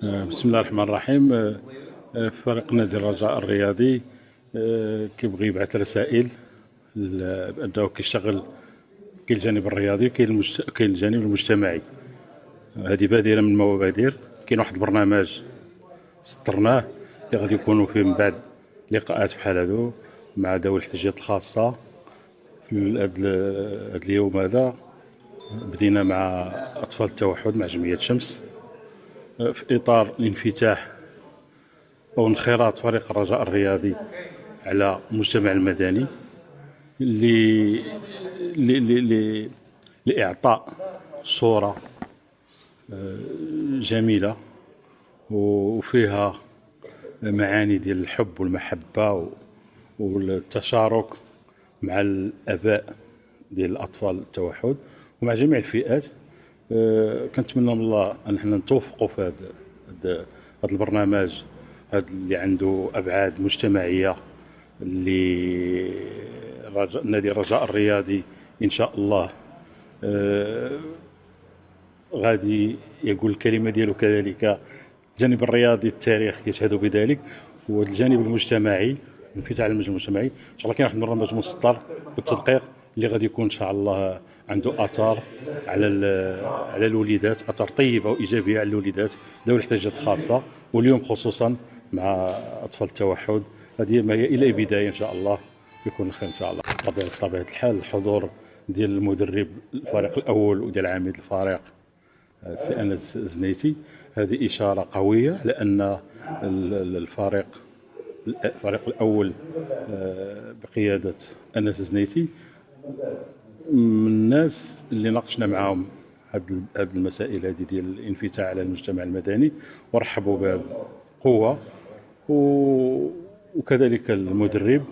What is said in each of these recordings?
بسم الله الرحمن الرحيم. فريق نادي الرجاء الرياضي كيبغي يبعث رسائل بأنه كيشتغل. كاين الجانب الرياضي كاين الجانب المجتمعي. هذه بادرة من المبادر. كاين واحد البرنامج سطرناه اللي غادي يكونوا فيه من بعد لقاءات بحال هادو مع ذوي الاحتياجات الخاصة. في هذا اليوم هذا بدينا مع أطفال التوحد مع جمعية شمس في إطار الانفتاح أو انخراط فريق الرجاء الرياضي على المجتمع المدني ل- لإعطاء صورة جميلة وفيها معاني ديال الحب والمحبة والتشارك مع الآباء ديال الأطفال التوحد ومع جميع الفئات. كنتمنى من الله أن احنا نتوفقوا في هذا البرنامج، هذا اللي عنده أبعاد مجتمعية، اللي نادي الرجاء الرياضي إن شاء الله غادي يقول الكلمة ديالو كذلك. الجانب الرياضي التاريخ يشهد بذلك، والجانب المجتمعي انفتاح على المجال المجتمعي ان شاء الله. كاين واحد البرنامج مسطر بالتدقيق اللي غادي يكون ان شاء الله عنده اثار على الوليدات، اثار طيبه وايجابيه على الوليدات ذوي الاحتياجات الخاصه، واليوم خصوصا مع اطفال التوحد. هذه ما هي الى بدايه ان شاء الله يكون خير ان شاء الله. بطبيعه الحال الحضور ديال المدرب الفريق الاول وديال عميد الفريق سي انس زنيتي هذه اشاره قويه، لان الفريق الاول بقياده انس زنيتي من الناس اللي ناقشنا معاهم هذه المسائل هذه ديال الانفتاح على المجتمع المدني ورحبوا بها بقوه. وكذلك المدرب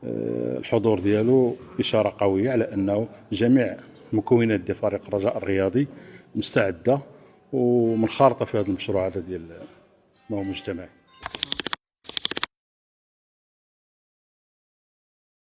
الحضور ديالو اشاره قويه على انه جميع المكونات ديال فريق الرجاء الرياضي مستعده ومنخرطه في هذا المشروع هذا ديال ما هو مجتمعي.